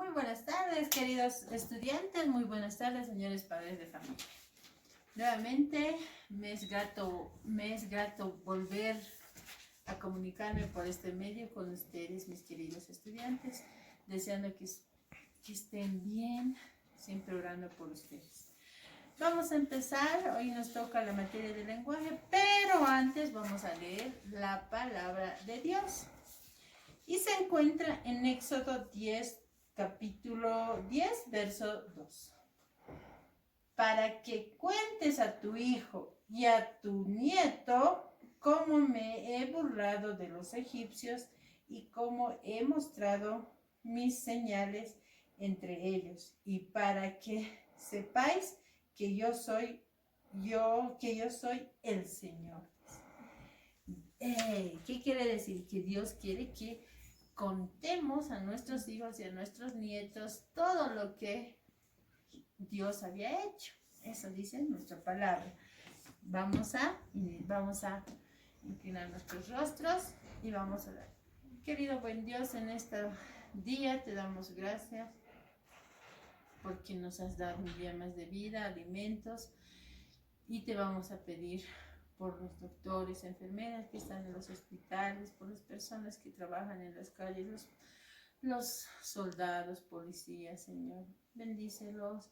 Muy buenas tardes, queridos estudiantes, muy buenas tardes, señores padres de familia. Nuevamente, me es grato volver a comunicarme por este medio con ustedes, mis queridos estudiantes, deseando que estén bien, siempre orando por ustedes. Vamos a empezar, hoy nos toca la materia de lenguaje, pero antes vamos a leer la palabra de Dios. Y se encuentra en Éxodo 10, capítulo 10, verso 2. Para que cuentes a tu hijo y a tu nieto cómo me he burlado de los egipcios y cómo he mostrado mis señales entre ellos, y para que sepáis que yo soy el Señor. ¿Qué quiere decir? Que Dios quiere que contemos a nuestros hijos y a nuestros nietos todo lo que Dios había hecho. Eso dice nuestra palabra. Vamos a inclinar nuestros rostros y vamos a orar. Querido buen Dios, en este día te damos gracias porque nos has dado un día más de vida, alimentos, y te vamos a pedir por los doctores, enfermeras que están en los hospitales, por las personas que trabajan en las calles, los soldados, policías, Señor. Bendícelos,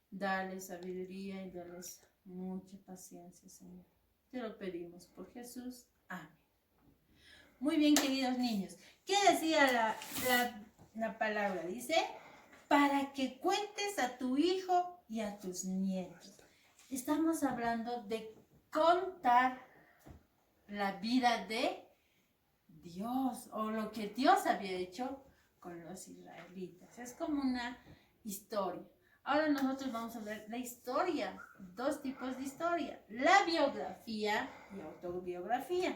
dale sabiduría y dales mucha paciencia, Señor. Te lo pedimos por Jesús. Amén. Muy bien, queridos niños. ¿Qué decía la palabra? Dice, para que cuentes a tu hijo y a tus nietos. Estamos hablando de contar la vida de Dios o lo que Dios había hecho con los israelitas. Es como una historia. Ahora nosotros vamos a ver la historia, dos tipos de historia, la biografía y autobiografía.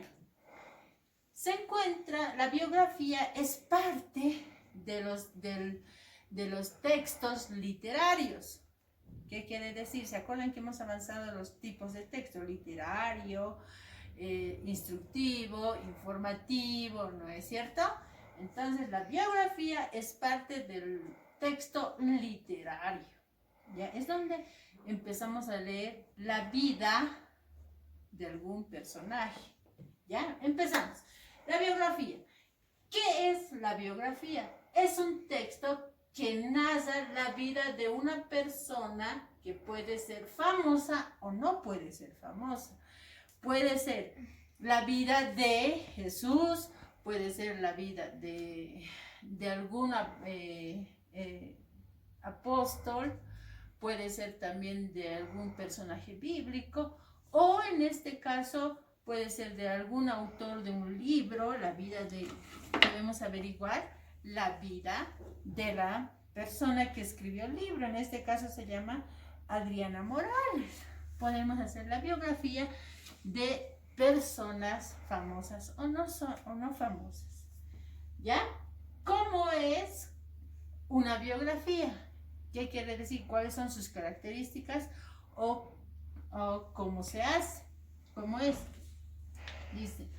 La biografía es parte de los textos literarios. ¿Qué quiere decir? ¿Se acuerdan que hemos avanzado los tipos de texto? Literario, instructivo, informativo, ¿no es cierto? Entonces la biografía es parte del texto literario. ¿Ya? Es donde empezamos a leer la vida de algún personaje. ¿Ya? Empezamos. La biografía. ¿Qué es la biografía? Es un texto que narra la vida de una persona que puede ser famosa o no puede ser famosa. Puede ser la vida de Jesús, puede ser la vida de algún apóstol, puede ser también de algún personaje bíblico, o en este caso puede ser de algún autor de un libro, debemos averiguar la vida de la persona que escribió el libro. En este caso se llama Adriana Morales. Podemos hacer la biografía de personas famosas o no famosas. ¿Ya? ¿Cómo es una biografía? ¿Qué quiere decir? ¿Cuáles son sus características? O cómo se hace. ¿Cómo es? Dice,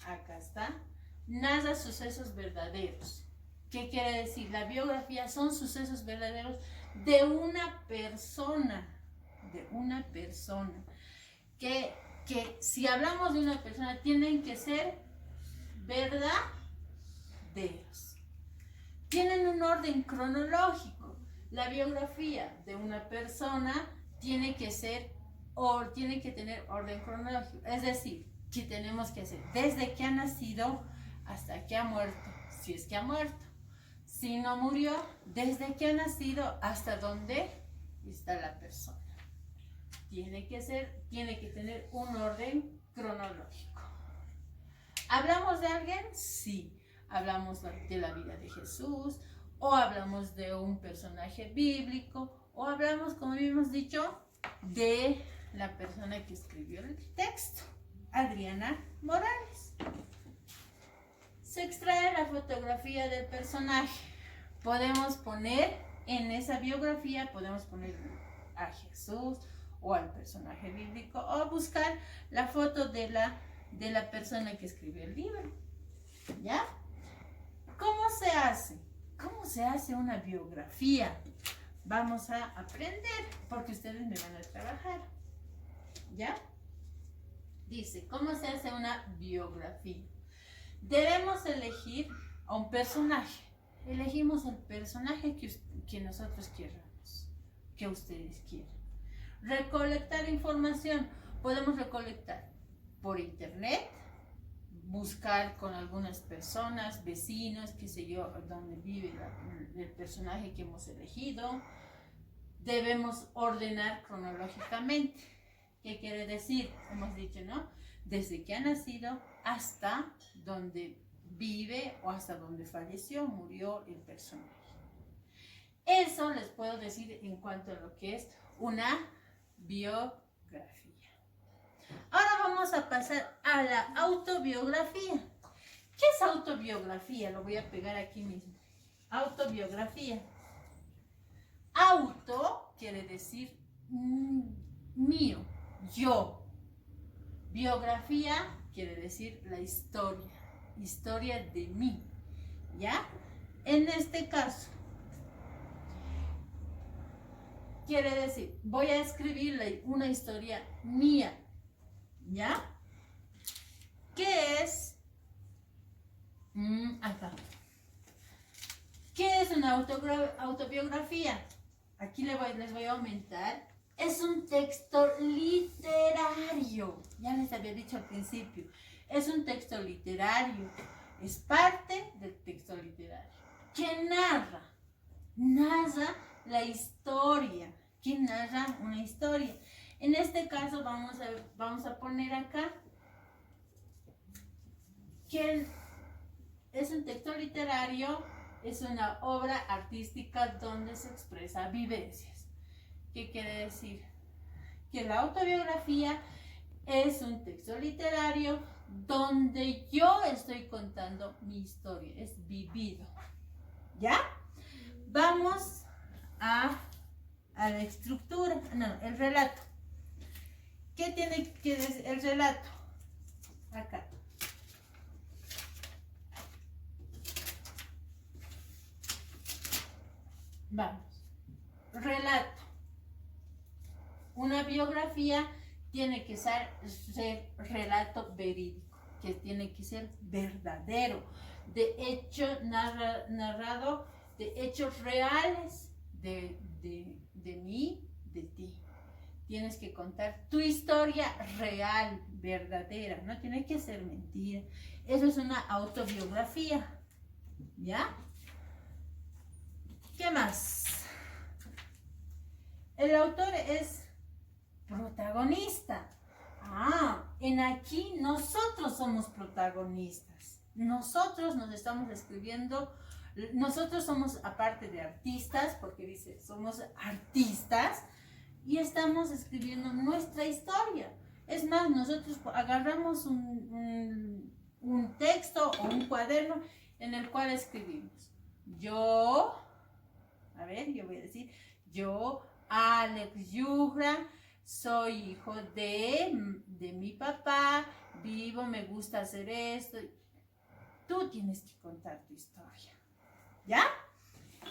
acá está, narra sucesos verdaderos. ¿Qué quiere decir? La biografía son sucesos verdaderos de una persona. Que si hablamos de una persona, tienen que ser verdaderos. Tienen un orden cronológico. La biografía de una persona tiene que tener orden cronológico. Es decir, que tenemos que hacer desde que ha nacido hasta que ha muerto, si es que ha muerto. Si no murió, desde que ha nacido hasta dónde está la persona. Tiene que tener un orden cronológico. ¿Hablamos de alguien? Sí. Hablamos de la vida de Jesús, o hablamos de un personaje bíblico, o hablamos, como habíamos dicho, de la persona que escribió el texto, Adriana Morales. Se extrae la fotografía del personaje. Podemos poner en esa biografía, podemos poner a Jesús o al personaje bíblico, o buscar la foto de la persona que escribió el libro. ¿Ya? ¿Cómo se hace? se hace una biografía? Vamos a aprender, porque ustedes me van a trabajar. ¿Ya? Dice, ¿cómo se hace una biografía? Debemos elegir a un personaje. Elegimos el personaje que nosotros queramos, que ustedes quieran. Recolectar información. Podemos recolectar por internet, buscar con algunas personas, vecinos, qué sé yo, donde vive el personaje que hemos elegido. Debemos ordenar cronológicamente. ¿Qué quiere decir? Hemos dicho, ¿no? Desde que ha nacido hasta donde vive o hasta donde falleció, murió el personaje. Eso les puedo decir en cuanto a lo que es una biografía. Ahora vamos a pasar a la autobiografía. ¿Qué es autobiografía? Lo voy a pegar aquí mismo. Autobiografía. Auto quiere decir mío, yo. Biografía quiere decir la historia, historia de mí, ¿ya? En este caso, quiere decir, voy a escribirle una historia mía, ¿ya? ¿Qué es? Acá. ¿Qué es una autobiografía? Aquí les voy a aumentar. Es un texto literario. Ya les había dicho al principio. Es un texto literario. Es parte del texto literario. Que narra la historia. Que narra una historia. En este caso vamos a poner acá que es un texto literario, es una obra artística donde se expresa vivencias. ¿Qué quiere decir? Que la autobiografía es un texto literario donde yo estoy contando mi historia, es vivido. ¿Ya? Vamos a la estructura, el relato. ¿Qué tiene que decir el relato? Acá. Vamos. Relato. Una biografía tiene que ser relato verídico, que tiene que ser verdadero, de hecho narrado, de hechos reales, de mí, de ti. Tienes que contar tu historia real, verdadera, no tiene que ser mentira. Eso es una autobiografía, ¿ya? ¿Qué más? El autor es protagonista. En aquí nosotros somos protagonistas. Nosotros nos estamos escribiendo, nosotros somos, aparte de artistas, porque dice, somos artistas, y estamos escribiendo nuestra historia. Es más, nosotros agarramos un texto o un cuaderno en el cual escribimos. Yo voy a decir, yo, Alex Yujra, soy hijo de mi papá, vivo, me gusta hacer esto. Tú tienes que contar tu historia, ¿ya?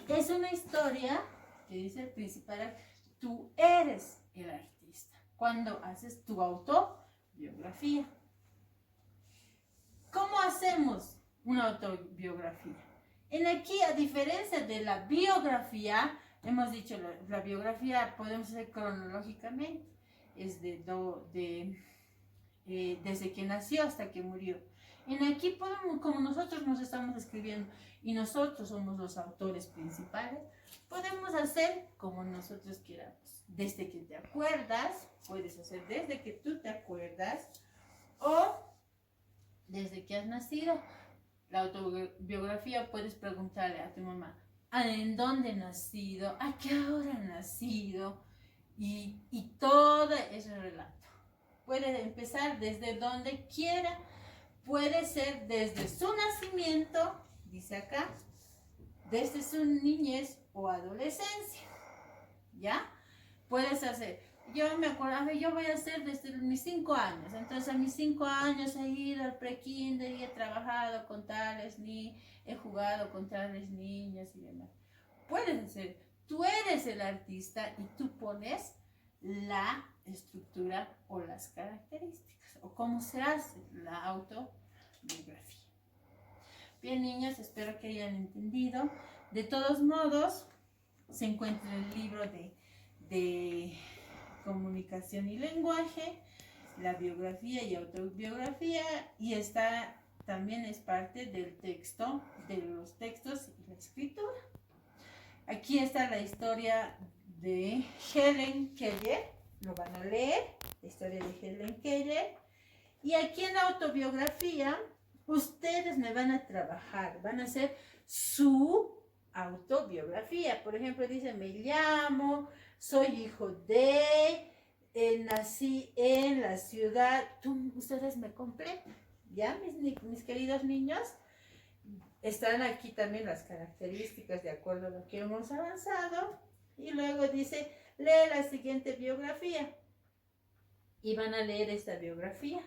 Es una historia que dice el principal, tú eres el artista cuando haces tu autobiografía. ¿Cómo hacemos una autobiografía? En aquí, a diferencia de la biografía, hemos dicho, la biografía podemos hacer cronológicamente, es desde que nació hasta que murió. En aquí podemos, como nosotros nos estamos escribiendo y nosotros somos los autores principales, podemos hacer como nosotros queramos. Desde que te acuerdas, puedes hacer desde que tú te acuerdas o desde que has nacido. La autobiografía puedes preguntarle a tu mamá, ¿en dónde he nacido? ¿A qué hora he nacido? Y todo ese relato. Puede empezar desde donde quiera. Puede ser desde su nacimiento, dice acá, desde su niñez o adolescencia. ¿Ya? Puedes hacer. yo me acuerdo, a ver, yo voy a hacer desde mis 5 años. Entonces, a mis 5 años he ido al pre-kinder y he trabajado con tales ni he jugado con tales niños y demás. Puedes hacer, tú eres el artista y tú pones la estructura o las características o cómo se hace la autobiografía. Bien, niños, espero que hayan entendido. De todos modos, se encuentra el libro de comunicación y lenguaje, la biografía y autobiografía, y está también es parte del texto, de los textos y la escritura. Aquí está la historia de Helen Keller, lo van a leer, la historia de Helen Keller, y aquí en la autobiografía ustedes me van a trabajar, van a hacer su autobiografía. Por ejemplo, dice, me llamo, soy hijo de, nací en la ciudad. Ustedes me completan, ¿ya? Mis queridos niños. Están aquí también las características de acuerdo a lo que hemos avanzado. Y luego dice, lee la siguiente biografía. Y van a leer esta biografía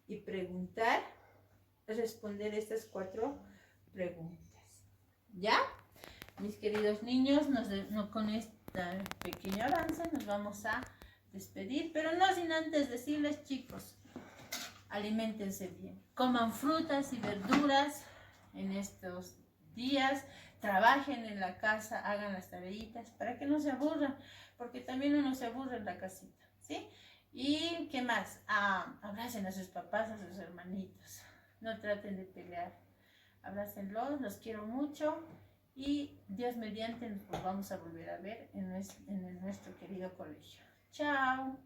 y preguntar, responder estas 4 preguntas. ¿Ya? Mis queridos niños, con este pequeño avance nos vamos a despedir, pero no sin antes decirles, chicos, aliméntense bien, coman frutas y verduras en estos días, trabajen en la casa, hagan las tareitas para que no se aburran, porque también uno se aburre en la casita, ¿sí? ¿Y qué más? Abracen a sus papás, a sus hermanitos, no traten de pelear, abrácenlos, los quiero mucho y Dios mediante nos vamos a volver a ver en nuestro querido colegio. Chao.